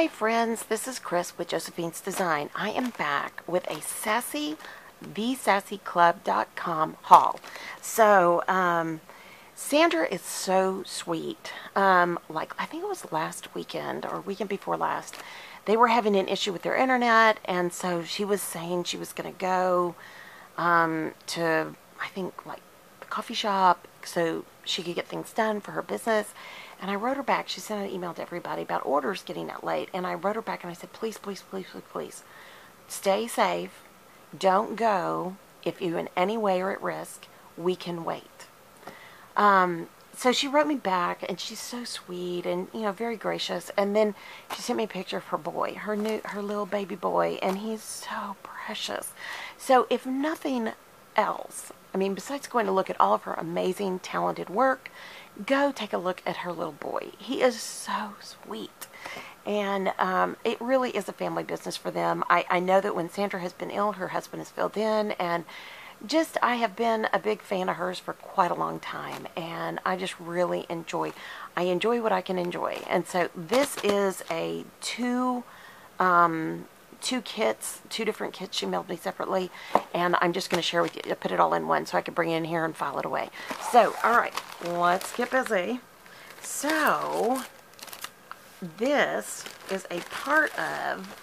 Hi friends, this is Chris with Josephine's Design. I am back with a thesassyclub.com haul. So, Sandra is so sweet. Like, I think it was last weekend or weekend before last, they were having an issue with their internet, and so she was saying she was going to go to, I think, like, the coffee shop so she could get things done for her business. And I wrote her back. She sent an email to everybody about orders getting out late. And I wrote her back and I said, please, please, please, please, please, stay safe. Don't go. If you in any way are at risk, we can wait. So she wrote me back, and she's so sweet and, you know, very gracious. And then she sent me a picture of her boy, her little baby boy, and he's so precious. So if nothing else, I mean, besides going to look at all of her amazing, talented work, go take a look at her little boy. He is so sweet. And it really is a family business for them. I know that when Sandra has been ill, her husband has filled in, and just, I have been a big fan of hers for quite a long time, and I just really enjoy what I can enjoy. And so this is a two different kits she mailed me separately, and I'm just going to share with you, put it all in one so I can bring it in here and file it away. So, alright, let's get busy. So, this is a part of,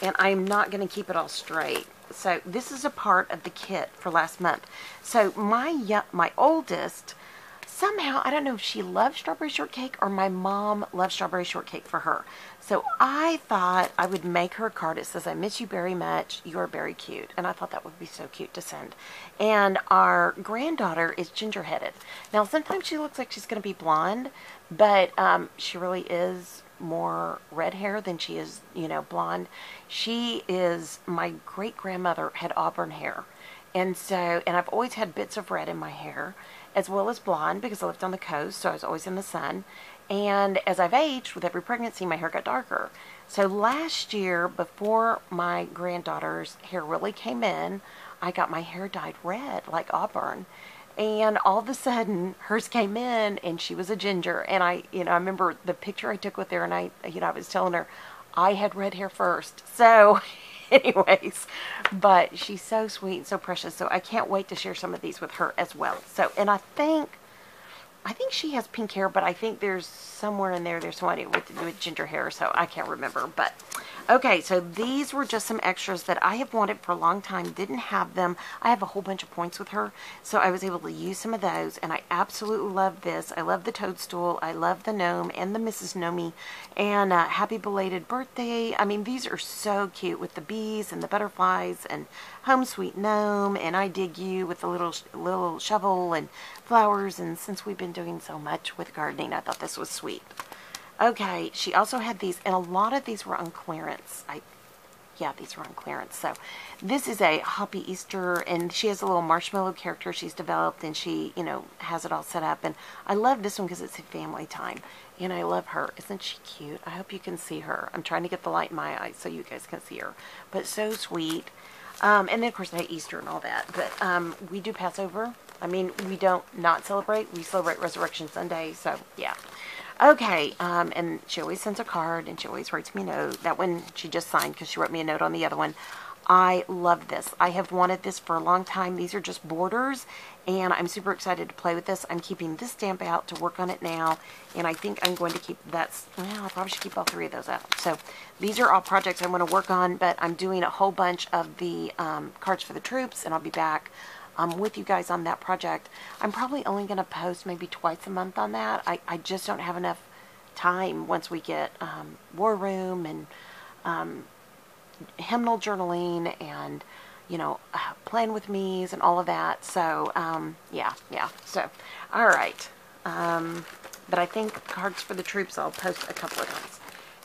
and I'm not going to keep it all straight. So, this is a part of the kit for last month. So, my oldest, somehow, I don't know if she loved strawberry shortcake or my mom loved strawberry shortcake for her. So I thought I would make her a card. It says, I miss you very much. You are very cute. And I thought that would be so cute to send. And our granddaughter is ginger-headed. Now, sometimes she looks like she's going to be blonde, but she really is more red hair than she is, you know, blonde. My great-grandmother had auburn hair. And so, and I've always had bits of red in my hair, as well as blonde, because I lived on the coast, so I was always in the sun. And as I've aged, with every pregnancy, my hair got darker. So last year, before my granddaughter's hair really came in, I got my hair dyed red, like auburn. And all of a sudden, hers came in, and she was a ginger. And I remember the picture I took with her, and I was telling her I had red hair first. So, anyways, but she's so sweet and so precious. So I can't wait to share some of these with her as well. So, and I think she has pink hair, but I think there's somewhere in there's somebody with ginger hair, so I can't remember. But okay, so these were just some extras that I have wanted for a long time, didn't have them. I have a whole bunch of points with her, so I was able to use some of those, and I absolutely love this. I love the toadstool, I love the gnome and the Mrs. Nomi, and happy belated birthday. I mean, these are so cute with the bees and the butterflies and home sweet gnome, and I dig you with the little shovel and flowers. And since we've been doing so much with gardening, I thought this was sweet. Okay, she also had these, and a lot of these were on clearance. Yeah, these were on clearance. So this is a Happy Easter, and she has a little marshmallow character she's developed, and she, you know, has it all set up. And I love this one because it's a family time, and I love her. Isn't she cute? I hope you can see her. I'm trying to get the light in my eyes so you guys can see her. But so sweet. And then, of course, I had Easter and all that. But we do Passover. I mean, we don't not celebrate. We celebrate Resurrection Sunday. So, yeah. Okay. And she always sends a card, and she always writes me a note. That one she just signed because she wrote me a note on the other one. I love this. I have wanted this for a long time. These are just borders, and I'm super excited to play with this. I'm keeping this stamp out to work on it now, and I think I'm going to keep that. Well, I probably should keep all three of those out. So these are all projects I want to work on, but I'm doing a whole bunch of the cards for the troops, and I'll be back with you guys on that project. I'm probably only going to post maybe twice a month on that. I just don't have enough time once we get War Room and hymnal journaling and, you know, playing with me's and all of that. So, yeah. So, all right. But I think cards for the troops I'll post a couple of times.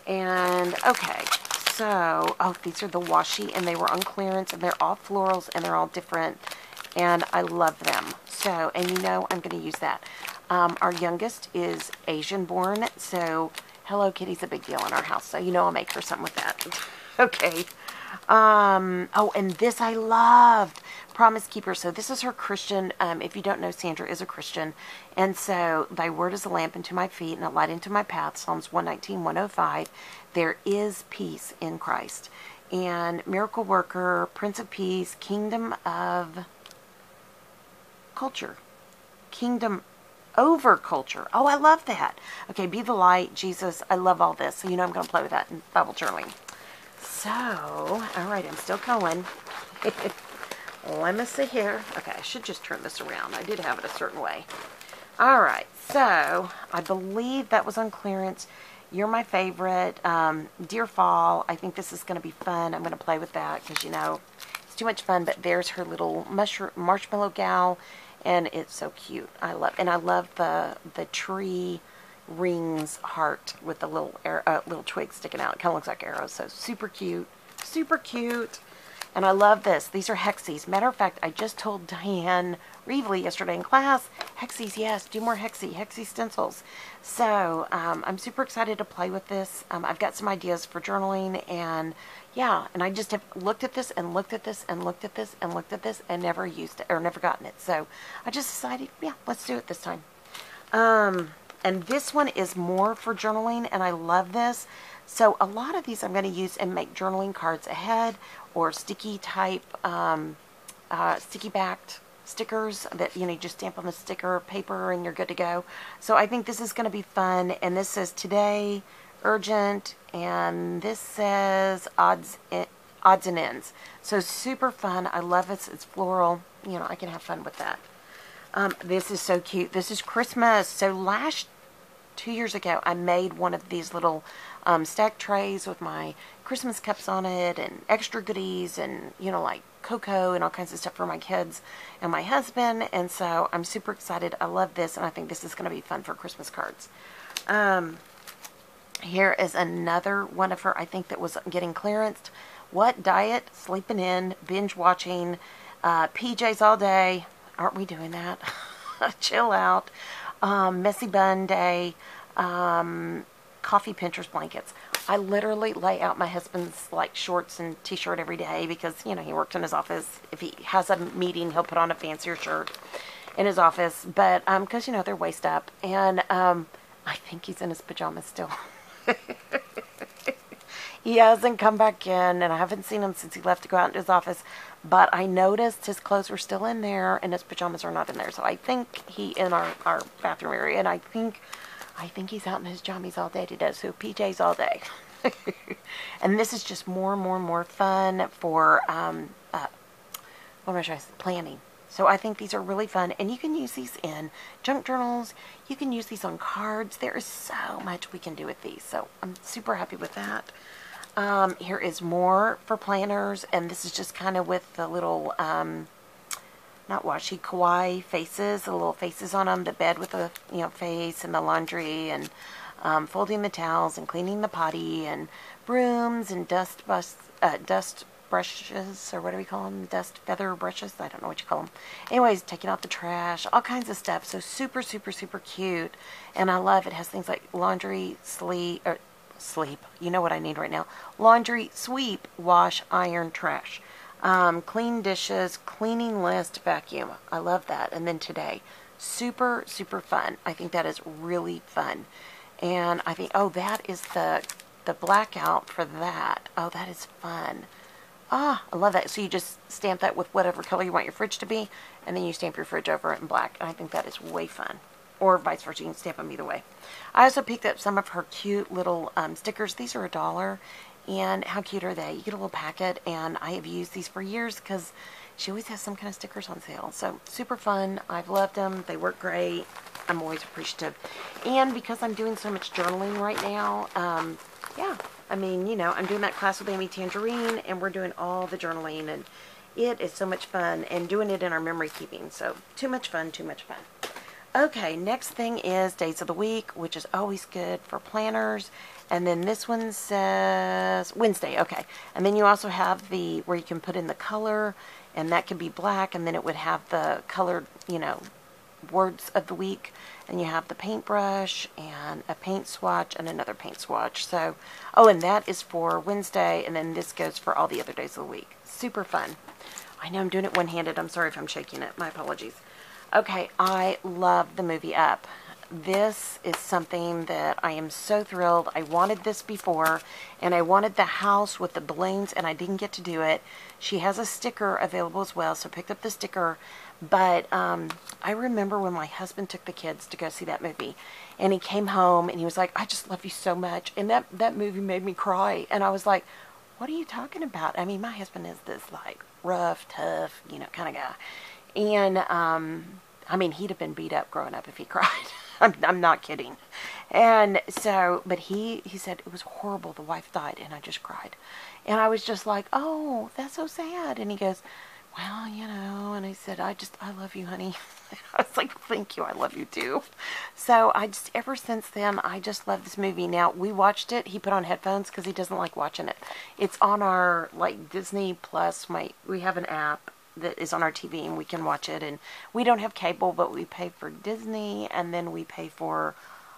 And, okay. So, oh, these are the washi, and they were on clearance, and they're all florals, and they're all different. And I love them. So, and you know I'm going to use that. Our youngest is Asian born, so Hello Kitty's a big deal in our house. So, you know I'll make her something with that. Okay. Oh, and this I loved. Promise Keeper. So this is her Christian. If you don't know, Sandra is a Christian. And so, thy word is a lamp unto my feet and a light unto my path. Psalms 119, 105. There is peace in Christ. And Miracle Worker, Prince of Peace, Kingdom of Culture. Kingdom over culture. Oh, I love that. Okay, be the light, Jesus. I love all this. So you know I'm going to play with that in Bible journaling. So, all right, I'm still going. Let me see here. Okay, I should just turn this around. I did have it a certain way. All right, so I believe that was on clearance. You're my favorite. Dear Fall, I think this is going to be fun. I'm going to play with that because, you know, it's too much fun. But there's her little marshmallow gal, and it's so cute. I love the tree rings heart with the little twig sticking out. It kind of looks like arrows. So super cute. Super cute. And I love this. These are Hexies. Matter of fact, I just told Diane Reevely yesterday in class, Hexies, yes, do more Hexie stencils. So, I'm super excited to play with this. I've got some ideas for journaling, and yeah, and I just have looked at this and looked at this and looked at this and looked at this and never used it, or never gotten it. So, I just decided, yeah, let's do it this time. And this one is more for journaling, and I love this. So a lot of these I'm going to use and make journaling cards ahead, or sticky type, sticky backed stickers that, you know, you just stamp on the sticker paper and you're good to go. So I think this is going to be fun. And this says today, urgent, and this says odds and ends. So super fun. I love it. It's floral. You know, I can have fun with that. This is so cute. This is Christmas. So 2 years ago, I made one of these little stack trays with my Christmas cups on it and extra goodies and, you know, like cocoa and all kinds of stuff for my kids and my husband. And so I'm super excited. I love this, and I think this is going to be fun for Christmas cards. Here is another one of her, I think, that was getting clearanced. What diet? Sleeping in, binge watching, PJs all day. Aren't we doing that? Chill out. Messy bun day. Coffee pinchers blankets. I literally lay out my husband's like shorts and t-shirt every day because, you know, he works in his office. If he has a meeting, he'll put on a fancier shirt in his office. But because, you know, they're waist up, and I think he's in his pajamas still. He hasn't come back in, and I haven't seen him since he left to go out into his office. But I noticed his clothes were still in there, and his pajamas are not in there. So I think he in our bathroom area, and I think he's out in his jammies all day today. So PJs all day. And this is just more fun for what am I trying to say? Planning. So I think these are really fun, and you can use these in junk journals. You can use these on cards. There is so much we can do with these. So I'm super happy with that. Here is more for planners, and this is just kind of with the little, not washi, kawaii faces, the little faces on them, the bed with the, you know, face, and the laundry, and folding the towels, and cleaning the potty, and brooms, and dust brushes, or what do we call them? Dust feather brushes? I don't know what you call them. Anyways, taking out the trash, all kinds of stuff. So super cute, and I love it. It has things like laundry, sleep. You know what I need right now. Laundry, sweep, wash, iron, trash. Clean dishes, cleaning list, vacuum. I love that. And then today, super fun. I think that is really fun. And I think, oh, that is the blackout for that. Oh, that is fun. Ah, I love that. So you just stamp that with whatever color you want your fridge to be, and then you stamp your fridge over it in black. And I think that is way fun. Or vice versa, you can stamp them either way. I also picked up some of her cute little stickers. These are $1, and how cute are they? You get a little packet, and I have used these for years because she always has some kind of stickers on sale. So super fun. I've loved them. They work great. I'm always appreciative. And because I'm doing so much journaling right now, yeah, I mean, you know, I'm doing that class with Amy Tangerine, and we're doing all the journaling, and it is so much fun, and doing it in our memory keeping. So too much fun. Okay, next thing is days of the week, which is always good for planners. And then this one says Wednesday, okay. And then you also have the where you can put in the color, and that can be black, and then it would have the colored, you know, words of the week. Then you have the paintbrush and a paint swatch and another paint swatch. So, oh, and that is for Wednesday, and then this goes for all the other days of the week. Super fun. I know I'm doing it one-handed. I'm sorry if I'm shaking it. My apologies. Okay, I love the movie Up. This is something that I am so thrilled. I wanted this before, and I wanted the house with the balloons, and I didn't get to do it. She has a sticker available as well, so I picked up the sticker. But I remember when my husband took the kids to go see that movie, and he came home, and he was like, I just love you so much. And that movie made me cry. And I was like, what are you talking about? I mean, my husband is this, like, rough, tough, you know, kind of guy. And, I mean, he'd have been beat up growing up if he cried. I'm not kidding. And so, but he said it was horrible. The wife died, and I just cried. And I was just like, oh, that's so sad. And he goes, well, you know, and I said, I love you, honey. And I was like, thank you, I love you too. So ever since then, I just love this movie. Now, we watched it. He put on headphones because he doesn't like watching it. It's on our, like, Disney Plus. We have an app that is on our TV, and we can watch it. And we don't have cable, but we pay for Disney, and then we pay for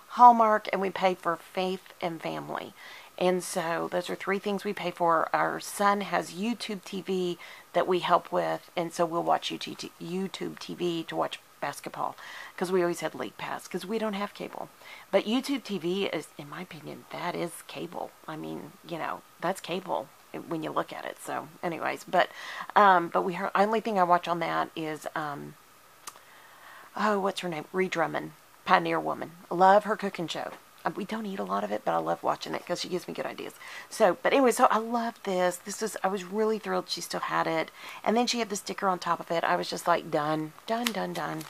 Hallmark, and we pay for Faith and Family. And so those are three things we pay for. Our son has YouTube TV that we help with, and so we'll watch YouTube TV to watch basketball, because we always had League Pass, because we don't have cable. But YouTube TV is, in my opinion, that is cable. I mean, you know, that's cable when you look at it. So anyways, but only thing I watch on that is, oh, what's her name? Ree Drummond, Pioneer Woman. Love her cooking show. We don't eat a lot of it, but I love watching it because she gives me good ideas. So, but anyway, so I love this. I was really thrilled she still had it. And then she had the sticker on top of it. I was just like, done, done, done, done.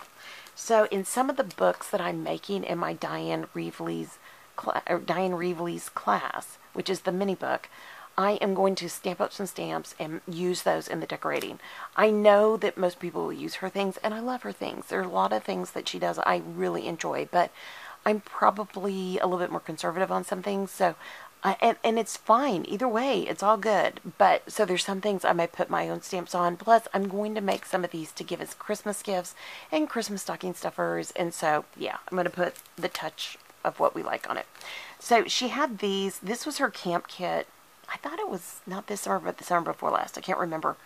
So in some of the books that I'm making in my Diane Reevely's class, which is the mini book, I am going to stamp up some stamps and use those in the decorating. I know that most people will use her things, and I love her things. There are a lot of things that she does I really enjoy, but I'm probably a little bit more conservative on some things, so and it's fine either way. It's all good. But so there's some things I might put my own stamps on. Plus, I'm going to make some of these to give as Christmas gifts and Christmas stocking stuffers. And so, yeah, I'm going to put the touch of what we like on it. So she had these. This was her camp kit. I thought it was not this summer, but the summer before last. I can't remember.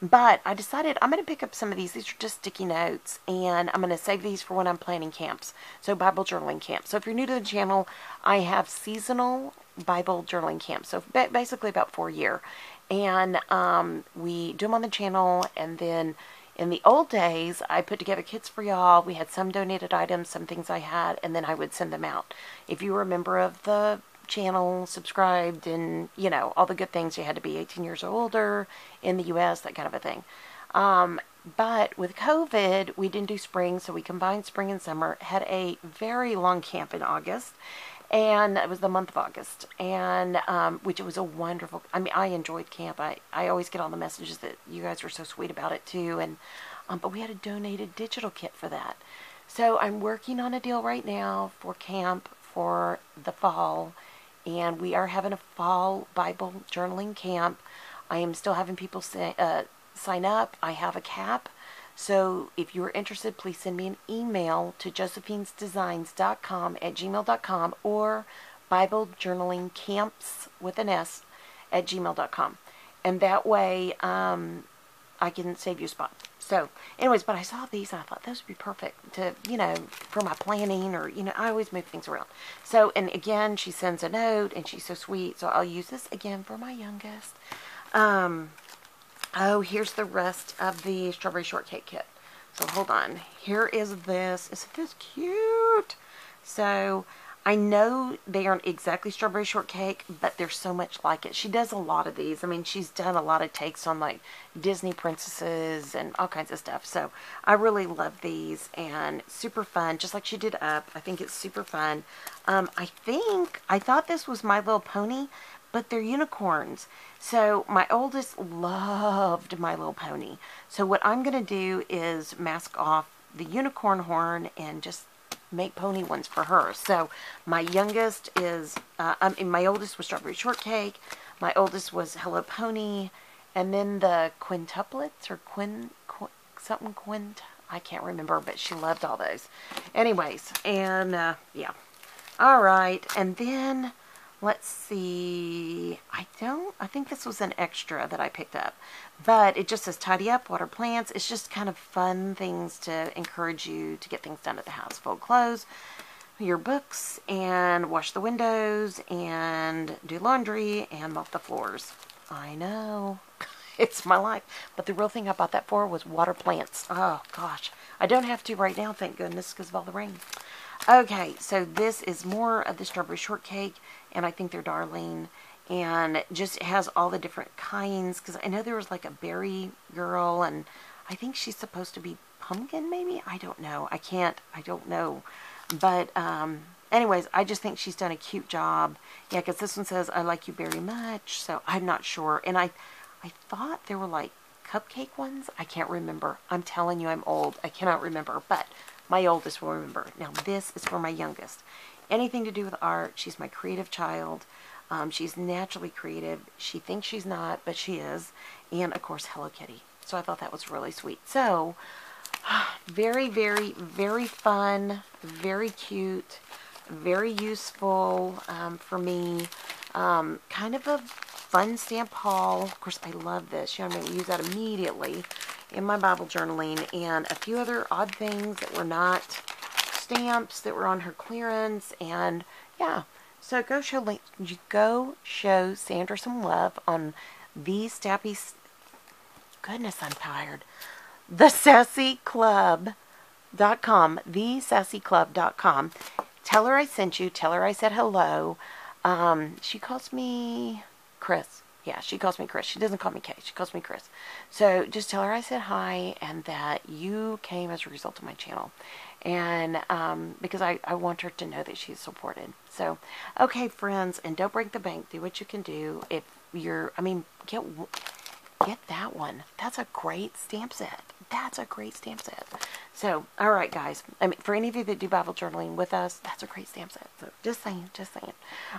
But I decided I'm going to pick up some of these. These are just sticky notes, and I'm going to save these for when I'm planning camps. So Bible journaling camps. So if you're new to the channel, I have seasonal Bible journaling camps. So basically about 4 a year. And we do them on the channel, and then in the old days, I put together kits for y'all. We had some donated items, some things I had, and then I would send them out. If you were a member of the channel, subscribed, and you know, all the good things, you had to be 18 years or older in the US, that kind of a thing. But with COVID, we didn't do spring, so we combined spring and summer. Had a very long camp in August, and it was the month of August, and which it was a wonderful, I mean, I enjoyed camp. I always get all the messages that you guys were so sweet about it too, and but we had a donated digital kit for that. So I'm working on a deal right now for camp for the fall. And we are having a fall Bible journaling camp. I am still having people sign up. I have a cap. So if you're interested, please send me an email to josephinesdesigns.com@gmail.com or BibleJournalingCamps with an S @gmail.com. And that way I can save you a spot. So, anyways, but I saw these and I thought those would be perfect to, you know, for my planning, or, you know, I always move things around. So, and again, she sends a note and she's so sweet. So I'll use this again for my youngest. Oh, here's the rest of the strawberry shortcake kit. So hold on. Here is this. Isn't this cute? So I know they aren't exactly strawberry shortcake, but they're so much like it. She does a lot of these. I mean, she's done a lot of takes on like Disney princesses and all kinds of stuff. So I really love these, and super fun, just like she did Up. I think it's super fun. I thought this was My Little Pony, but they're unicorns. So my oldest loved My Little Pony. So what I'm going to do is mask off the unicorn horn and just make pony ones for her. So my youngest is, my oldest was Strawberry Shortcake. My oldest was Hello Pony. And then the quintuplets, or I can't remember, but she loved all those. Anyways, and yeah. All right, and then let's see. I think this was an extra that I picked up, but it just says tidy up, water plants. It's just kind of fun things to encourage you to get things done at the house. Fold clothes, your books, and wash the windows, and do laundry, and mop the floors. I know. It's my life. But the real thing I bought that for was water plants. Oh, gosh. I don't have to right now, thank goodness, because of all the rain. Okay, so this is more of the strawberry shortcake, and I think they're darling. And it just has all the different kinds, because I know there was like a berry girl, and I think she's supposed to be pumpkin, maybe? I don't know. I don't know. But, anyways, I just think she's done a cute job. Yeah, because this one says, I like you very much, so I'm not sure. And I thought there were like cupcake ones. I can't remember. I'm telling you I'm old. I cannot remember, but my oldest will remember. Now this is for my youngest. Anything to do with art. She's my creative child. She's naturally creative. She thinks she's not, but she is. And of course Hello Kitty. So I thought that was really sweet. So very, very, very fun. Very cute. Very useful for me. Kind of a fun stamp haul. Of course, I love this. You know, I'm going to use that immediately in my Bible journaling, and a few other odd things that were not stamps that were on her clearance. And yeah, so go show Sandra some love on the Stappy. Goodness, I'm tired. thesassyclub.com. thesassyclub.com. Tell her I sent you. Tell her I said hello. She calls me Chris. Yeah, she calls me Chris. She doesn't call me Kay. She calls me Chris. So just tell her I said hi and that you came as a result of my channel. And because I want her to know that she's supported. So, okay, friends, and don't break the bank. Do what you can do. If you're, get that one. That's a great stamp set. That's a great stamp set. So, all right, guys. For any of you that do Bible journaling with us, that's a great stamp set. So, just saying, just saying.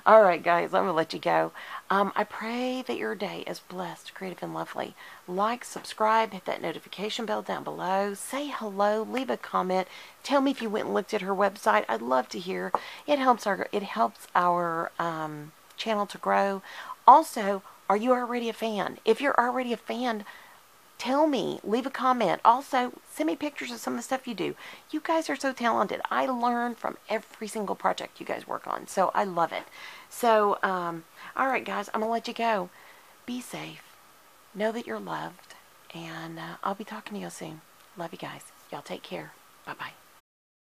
All right, guys, I'm going to let you go. I pray that your day is blessed, creative, and lovely. Like, subscribe, hit that notification bell down below. Say hello, leave a comment. Tell me if you went and looked at her website. I'd love to hear. It helps our channel to grow. Also, are you already a fan? If you're already a fan, tell me. Leave a comment. Also, send me pictures of some of the stuff you do. You guys are so talented. I learn from every single project you guys work on. So, I love it. So, all right, guys. I'm going to let you go. Be safe. Know that you're loved. And I'll be talking to you soon. Love you guys. Y'all take care. Bye-bye.